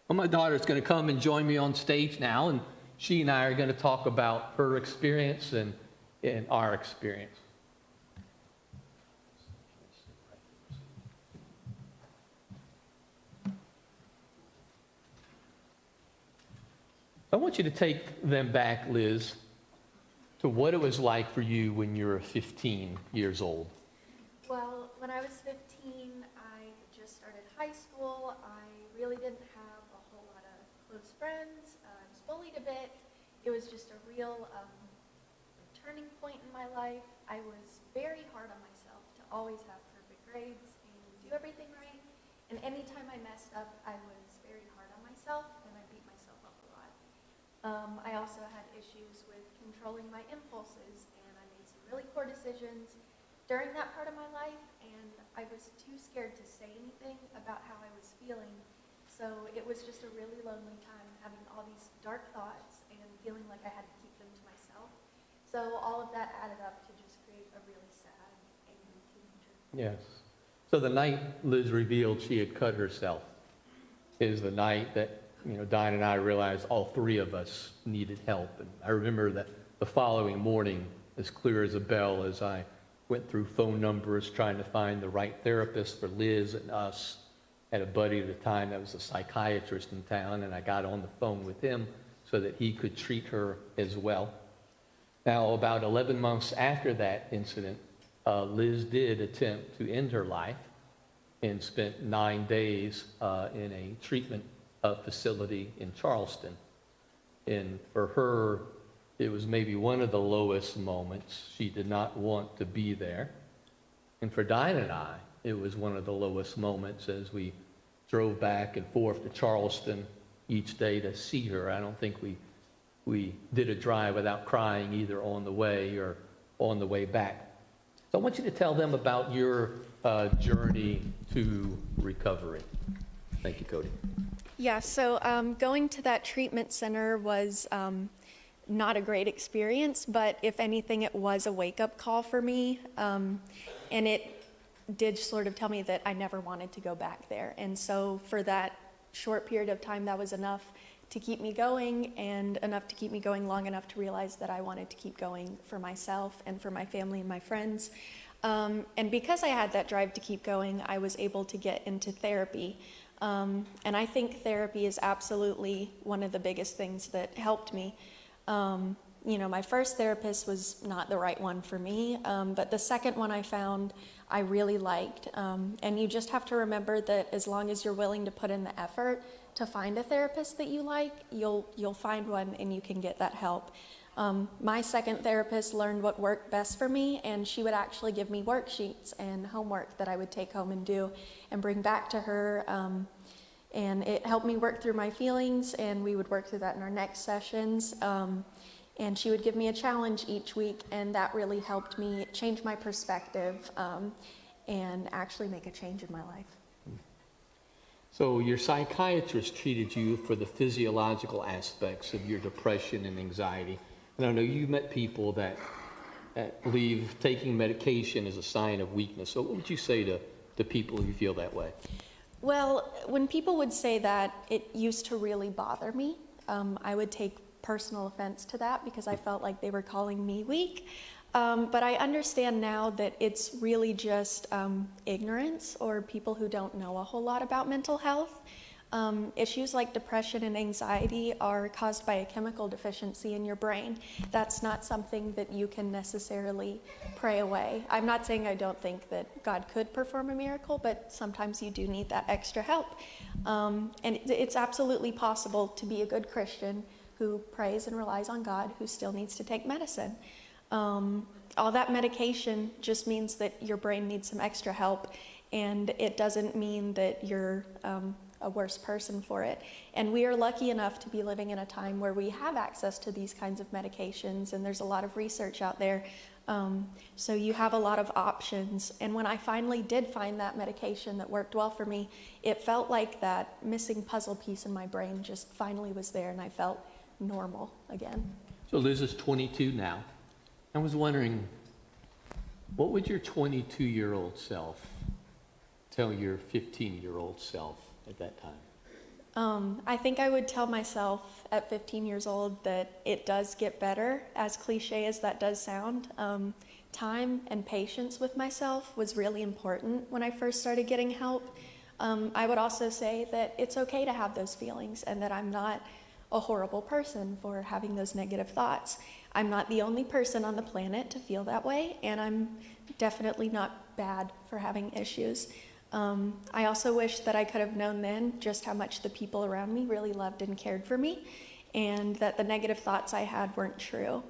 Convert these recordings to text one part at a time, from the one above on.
Well, my daughter's going to come and join me on stage now, and she and I are going to talk about her experience and our experience. I want you to take them back, Liz, to what it was like for you when you were 15 years old. Well, when I was 15, I just started high school. I really didn't have a whole lot of close friends. I was bullied a bit. It was just a real turning point in my life. I was very hard on myself to always have perfect grades and do everything right. And anytime I messed up, I was very hard on myself, and I beat myself up a lot. I also had issues with controlling my impulses, and I made some really poor decisions during that part of my life, and I was too scared to say anything about how I was feeling. So it was just a really lonely time, having all these dark thoughts and feeling like I had to keep them to myself. So all of that added up to just create a really sad, angry teenager. Yes. So the night Liz revealed she had cut herself is the night that, Diane and I realized all three of us needed help. And I remember that the following morning, as clear as a bell, as I went through phone numbers trying to find the right therapist for Liz and us. Had a buddy at the time that was a psychiatrist in town, and I got on the phone with him so that he could treat her as well. Now, about 11 months after that incident, Liz did attempt to end her life and spent 9 days in a treatment facility in Charleston. And for her, it was maybe one of the lowest moments. She did not want to be there. And for Diane and I, it was one of the lowest moments as we drove back and forth to Charleston each day to see her. I don't think we did a drive without crying either on the way or on the way back. So I want you to tell them about your journey to recovery. Thank you, Cody. Yeah, so going to that treatment center was not a great experience, but if anything, it was a wake-up call for me. And it did sort of tell me that I never wanted to go back there. And so for that short period of time, that was enough to keep me going, and enough to keep me going long enough to realize that I wanted to keep going for myself and for my family and my friends. And because I had that drive to keep going, I was able to get into therapy. And I think therapy is absolutely one of the biggest things that helped me. My first therapist was not the right one for me, but the second one I found I really liked. And you just have to remember that as long as you're willing to put in the effort to find a therapist that you like, you'll find one and you can get that help. My second therapist learned what worked best for me, and she would actually give me worksheets and homework that I would take home and do and bring back to her. And it helped me work through my feelings, and we would work through that in our next sessions. And she would give me a challenge each week, and that really helped me change my perspective and actually make a change in my life. So your psychiatrist treated you for the physiological aspects of your depression and anxiety. And I know you've met people that believe taking medication is a sign of weakness. So what would you say to people who feel that way? Well, when people would say that, it used to really bother me. I would take personal offense to that because I felt like they were calling me weak. But I understand now that it's really just ignorance or people who don't know a whole lot about mental health. Issues like depression and anxiety are caused by a chemical deficiency in your brain. That's not something that you can necessarily pray away. I'm not saying I don't think that God could perform a miracle, but sometimes you do need that extra help. And it's absolutely possible to be a good Christian who prays and relies on God, who still needs to take medicine. All that medication just means that your brain needs some extra help, and it doesn't mean that you're a worse person for it. And we are lucky enough to be living in a time where we have access to these kinds of medications, and there's a lot of research out there. So you have a lot of options. And when I finally did find that medication that worked well for me, it felt like that missing puzzle piece in my brain just finally was there, and I felt normal again. So Liz is 22 now. I was wondering, what would your 22-year-old self tell your 15-year-old self at that time? I think I would tell myself at 15 years old that it does get better, as cliche as that does sound. Time and patience with myself was really important when I first started getting help. I would also say that it's okay to have those feelings and that I'm not a horrible person for having those negative thoughts. I'm not the only person on the planet to feel that way, and I'm definitely not bad for having issues. I also wish that I could have known then just how much the people around me really loved and cared for me, and that the negative thoughts I had weren't true.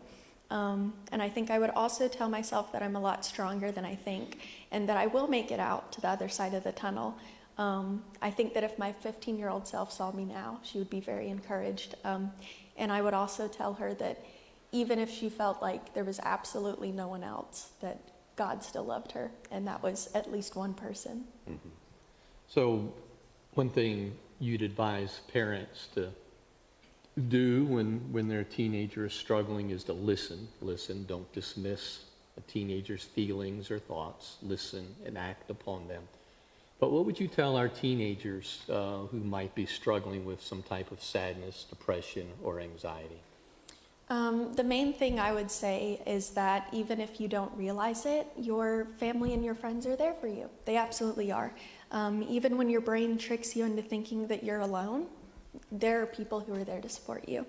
And I think I would also tell myself that I'm a lot stronger than I think, and that I will make it out to the other side of the tunnel. I think that if my 15-year-old self saw me now, she would be very encouraged. And I would also tell her that even if she felt like there was absolutely no one else, that God still loved her, and that was at least one person. Mm-hmm. So one thing you'd advise parents to do when their teenager is struggling is to listen. Listen, don't dismiss a teenager's feelings or thoughts. Listen and act upon them. But what would you tell our teenagers who might be struggling with some type of sadness, depression, or anxiety? The main thing I would say is that even if you don't realize it, your family and your friends are there for you. They absolutely are. Even when your brain tricks you into thinking that you're alone, there are people who are there to support you.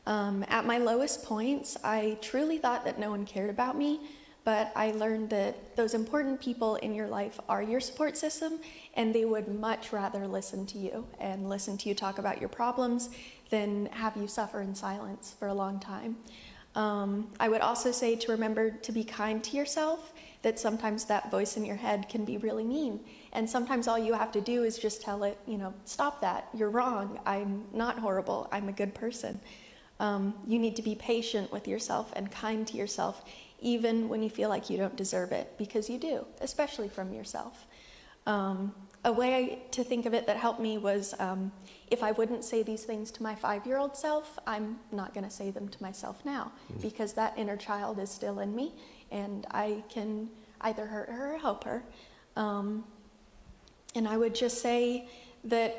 At my lowest points, I truly thought that no one cared about me, but I learned that those important people in your life are your support system, and they would much rather listen to you and listen to you talk about your problems than have you suffer in silence for a long time. I would also say to remember to be kind to yourself, that sometimes that voice in your head can be really mean. And sometimes all you have to do is just tell it, stop that, you're wrong, I'm not horrible, I'm a good person. You need to be patient with yourself and kind to yourself, even when you feel like you don't deserve it, because you do, especially from yourself. A way to think of it that helped me was if I wouldn't say these things to my 5-year-old self, I'm not going to say them to myself now, because that inner child is still in me, and I can either hurt her or help her. And I would just say that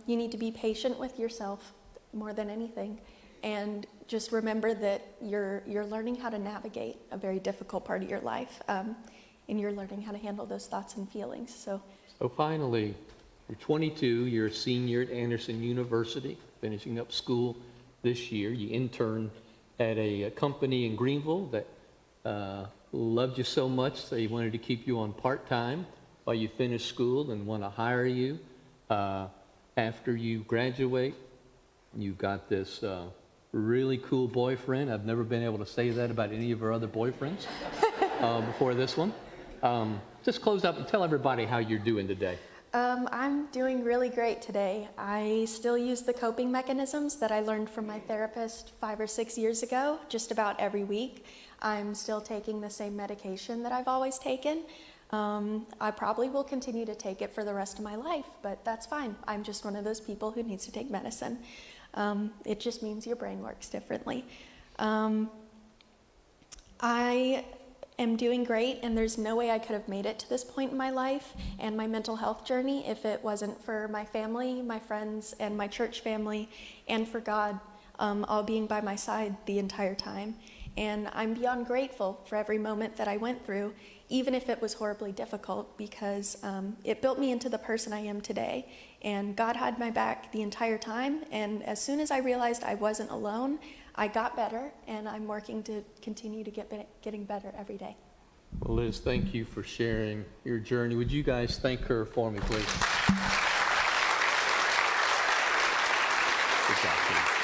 you need to be patient with yourself more than anything, and just remember that you're learning how to navigate a very difficult part of your life, and you're learning how to handle those thoughts and feelings. So finally, you're 22, you're a senior at Anderson University, finishing up school this year. You interned at a company in Greenville that loved you so much they wanted to keep you on part-time while you finish school and want to hire you. After you graduate, you've got this really cool boyfriend. I've never been able to say that about any of our other boyfriends before this one. Just close up and tell everybody how you're doing today. I'm doing really great today. I still use the coping mechanisms that I learned from my therapist 5 or 6 years ago, just about every week. I'm still taking the same medication that I've always taken. I probably will continue to take it for the rest of my life, but that's fine. I'm just one of those people who needs to take medicine. It just means your brain works differently. I am doing great, and there's no way I could have made it to this point in my life and my mental health journey if it wasn't for my family, my friends, and my church family, and for God all being by my side the entire time. And I'm beyond grateful for every moment that I went through, even if it was horribly difficult, because it built me into the person I am today. And God had my back the entire time, and as soon as I realized I wasn't alone, I got better, and I'm working to continue to getting better every day. Well, Liz, thank you for sharing your journey. Would you guys thank her for me, please? Good job, Liz.